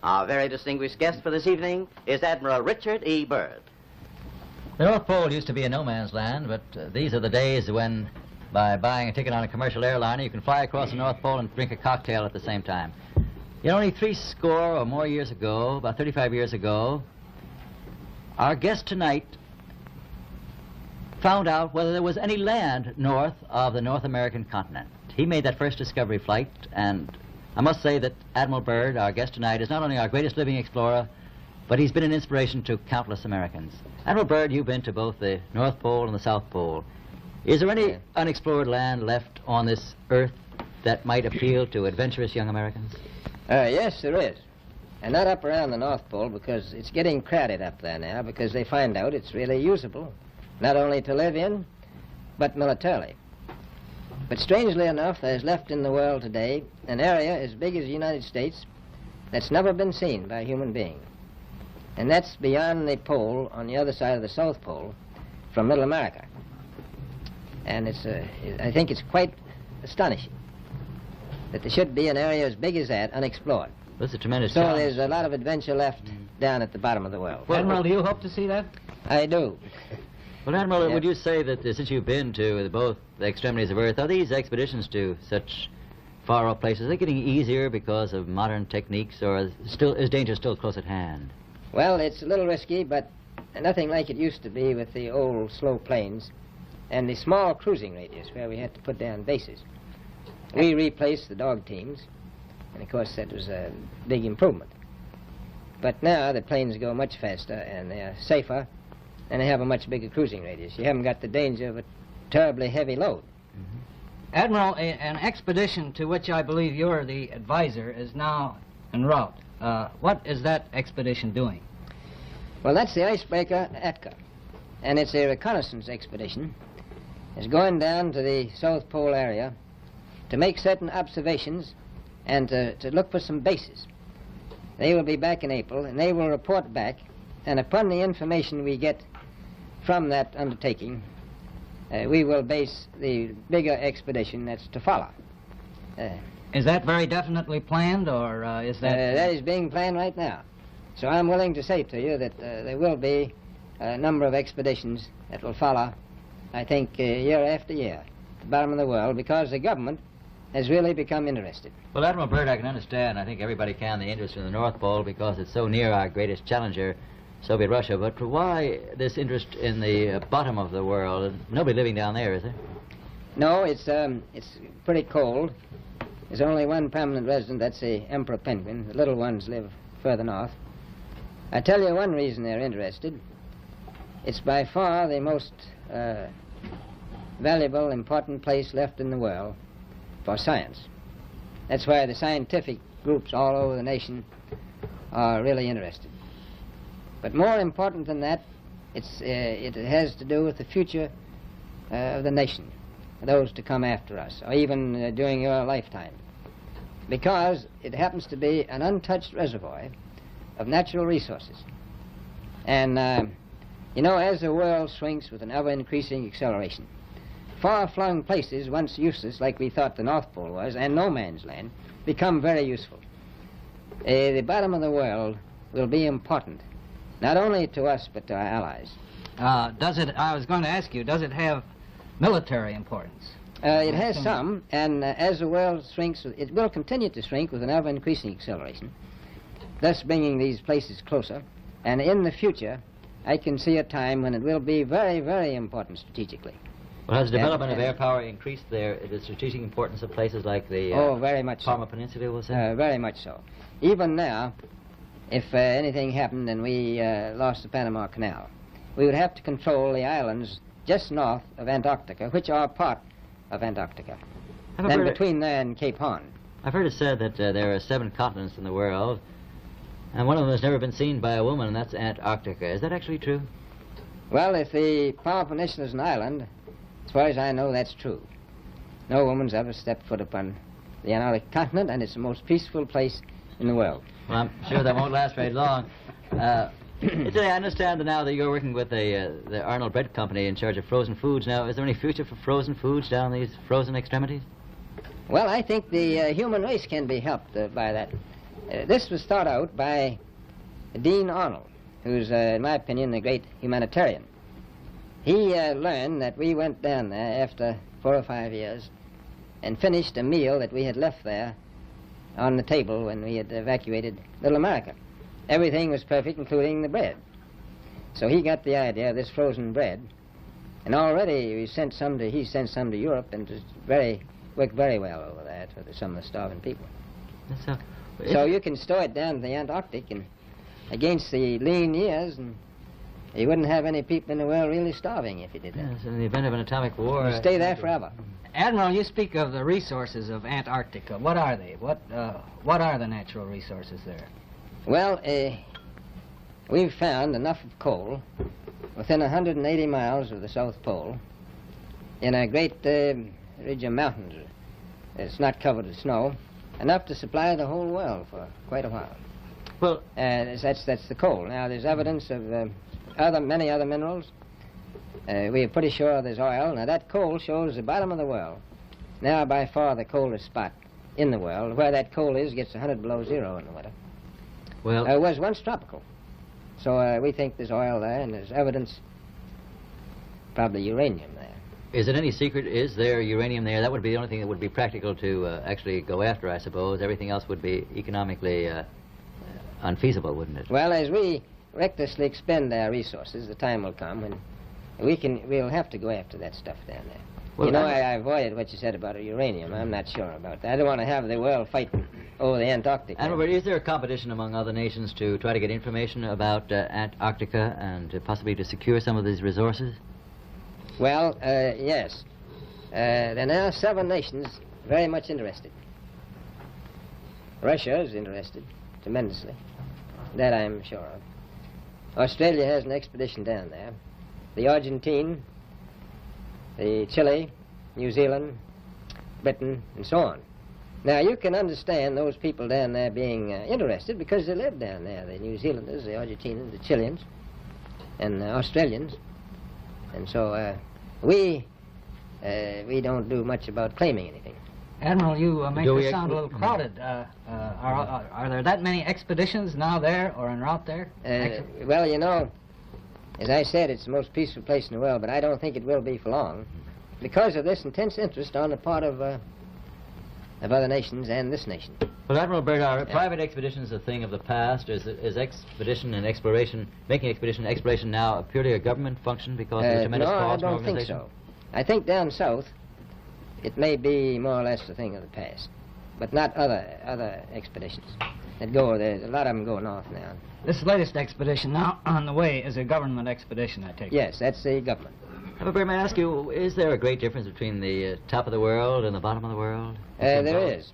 Our very distinguished guest for this evening is Admiral Richard E. Byrd. The North Pole used to be a no man's land, but these are the days when, by buying a ticket on a commercial airliner, you can fly across the North Pole and drink a cocktail at the same time. You know, only 70 or more years ago, about 35 years ago, our guest tonight found out whether there was any land north of the North American continent. He made that first discovery flight, and I must say that Admiral Byrd, our guest tonight, is not only our greatest living explorer, but he's been an inspiration to countless Americans. Admiral Byrd, you've been to both the North Pole and the South Pole. Is there any unexplored land left on this earth that might appeal to adventurous young Americans? Yes, there is. And not up around the North Pole, because it's getting crowded up there now, because they find out it's really usable, not only to live in, but militarily. But strangely enough, there's left in the world today an area as big as the United States that's never been seen by a human being. And that's beyond the pole on the other side of the South Pole from Middle America. And I think it's quite astonishing that there should be an area as big as that unexplored. That's a tremendous So challenge. there's a lot of adventure left down at the bottom of the world. Well, Admiral, do you hope to see that? I do. Well, Admiral, Yeah. would you say that since you've been to both the extremities of Earth, are these expeditions to such far-off places, are they getting easier because of modern techniques, or is danger still close at hand? Well, it's a little risky, but nothing like it used to be with the old slow planes and the small cruising radius where we had to put down bases. We replaced the dog teams, and of course that was a big improvement. But now the planes go much faster and they're safer, and they have a much bigger cruising radius. You haven't got the danger of a terribly heavy load. Admiral, an expedition to which I believe you're the advisor is now en route. What is that expedition doing? Well, that's the icebreaker Atka, and it's a reconnaissance expedition. It's going down to the South Pole area to make certain observations and to look for some bases. They will be back in April, and they will report back, and upon the information we get from that undertaking, we will base the bigger expedition that's to follow. Is that very definitely planned, or is that... That is being planned right now. So I'm willing to say to you that there will be a number of expeditions that will follow, I think, year after year, at the bottom of the world, because the government has really become interested. Well, Admiral Byrd, I can understand, I think everybody can, the interest in the North Pole because it's so near our greatest challenger, Soviet Russia. But why this interest in the bottom of the world? Nobody living down there, is there? No, it's pretty cold. There's only one permanent resident, that's the emperor penguin. The little ones live further north. I tell you one reason they're interested. It's by far the most valuable, important place left in the world for science. That's why the scientific groups all over the nation are really interested. But more important than that, it has to do with the future of the nation, those to come after us, or even during your lifetime. Because it happens to be an untouched reservoir of natural resources. And, you know, as the world shrinks with an ever-increasing acceleration, far-flung places, once useless, like we thought the North Pole was, and no man's land, become very useful. The bottom of the world will be important, not only to us, but to our allies. I was going to ask you, does it have military importance? It has some, and as the world shrinks, it will continue to shrink with an ever-increasing acceleration, thus bringing these places closer. And in the future, I can see a time when it will be very, very important strategically. Well, has the development of air power increased the strategic importance of places like the very much Palmer so. Peninsula, we'll say? Very much so. Even now, if anything happened and we lost the Panama Canal, we would have to control the islands just north of Antarctica, which are part of Antarctica, then between there and Cape Horn. I've heard it said that there are 7 continents in the world, and one of them has never been seen by a woman, and that's Antarctica. Is that actually true? Well, if the Palmer Peninsula is an island, as far as I know, that's true. No woman's ever stepped foot upon the Antarctic continent, and it's the most peaceful place in the world. Well, I'm sure that won't last very long. I understand that now that you're working with the Arnold Bread Company in charge of frozen foods. Now, is there any future for frozen foods down these frozen extremities? Well, I think the human race can be helped by that. This was thought out by Dean Arnold, who's, in my opinion, a great humanitarian. He learned that we went down there after 4 or 5 years and finished a meal that we had left there on the table when we had evacuated Little America. Everything was perfect, including the bread. So he got the idea of this frozen bread, and already he sent some to Europe, and it worked very well over there for some of the starving people. So you can store it down in the Antarctic and against the lean years, and you wouldn't have any people in the world really starving if you did that. Yes, in the event of an atomic war... You stay there forever. Admiral, you speak of the resources of Antarctica. What are they? What are the natural resources there? Well, we've found enough of coal within 180 miles of the South Pole in a great ridge of mountains. It's not covered with snow, enough to supply the whole world for quite a while. Well, that's the coal. Now, there's evidence of many other minerals. We are pretty sure there's oil. Now, that coal shows the bottom of the world. Now, by far the coldest spot in the world. Where that coal is gets 100 below zero in the winter. Well, It was once tropical. So we think there's oil there, and there's evidence, probably uranium there. is it any secret? Is there uranium there? That would be the only thing that would be practical to actually go after, I suppose. Everything else would be economically unfeasible, wouldn't it? Well, as we recklessly expend our resources, the time will come when we'll have to go after that stuff down there. Well, you know, I avoided what you said about uranium. I'm not sure about that. I don't want to have the world fighting over the Antarctic. And Robert, is there a competition among other nations to try to get information about Antarctica and possibly to secure some of these resources? Well, yes. There are now 7 nations very much interested. Russia is interested tremendously. That I'm sure of. Australia has an expedition down there. The Argentine, the Chile, New Zealand, Britain, and so on. Now, you can understand those people down there being interested because they live down there, the New Zealanders, the Argentinians, the Chileans, and the Australians. And so we don't do much about claiming anything. Admiral, you make this sound a little crowded. Are there that many expeditions now there or en route there? Well, you know, as I said, it's the most peaceful place in the world, but I don't think it will be for long because of this intense interest on the part of other nations and this nation. Well, Admiral Byrd, are private expeditions a thing of the past? Is expedition and exploration, making expedition and exploration now purely a government function because of the tremendous cost No, I and don't think organization? so. I think down south it may be more or less a thing of the past, but not other expeditions that go there. A lot of them go north now. This latest expedition now on the way is a government expedition, I take it. Yes, that's the government. Admiral Byrd, may I ask you, is there a great difference between the top of the world and the bottom of the world? There is.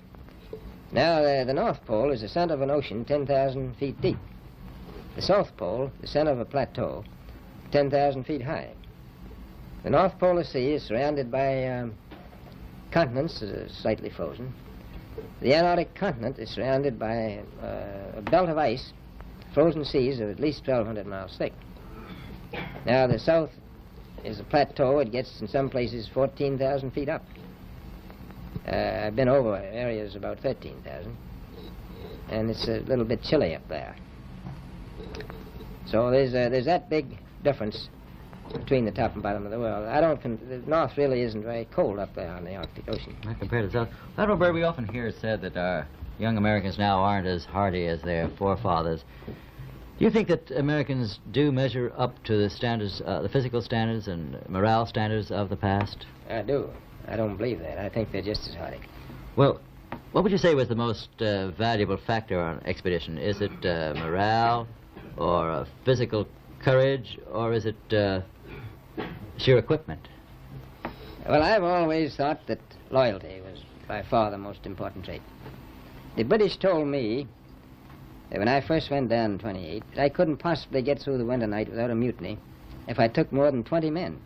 Now, the North Pole is the center of an ocean 10,000 feet deep. The South Pole, the center of a plateau, 10,000 feet high. The North Polar Sea is surrounded by continents that are slightly frozen. The Antarctic continent is surrounded by a belt of ice, frozen seas of at least 1,200 miles thick. Now, the south is a plateau. It gets, in some places, 14,000 feet up. I've been over areas about 13,000, and it's a little bit chilly up there. So there's that big difference between the top and bottom of the world. The North really isn't very cold up there on the Arctic Ocean. Not compared to the South. Admiral Byrd, we often hear it said that our young Americans now aren't as hardy as their forefathers. Do you think that Americans do measure up to the standards, the physical standards and morale standards of the past? I do. I don't believe that. I think they're just as hardy. Well, what would you say was the most valuable factor on an expedition? Is it morale or physical courage, or is it sheer equipment? Well, I've always thought that loyalty was by far the most important trait. The British told me that when I first went down in 28, I couldn't possibly get through the winter night without a mutiny if I took more than 20 men.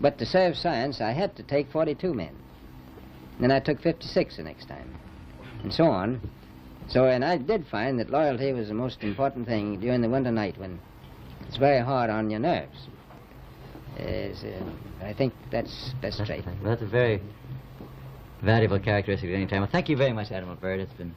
But to serve science, I had to take 42 men. Then I took 56 the next time, and so on. So, and I did find that loyalty was the most important thing during the winter night when it's very hard on your nerves. I think that's best trait. Well, that's a very valuable characteristic at any time. Well, thank you very much, Admiral Byrd. It's been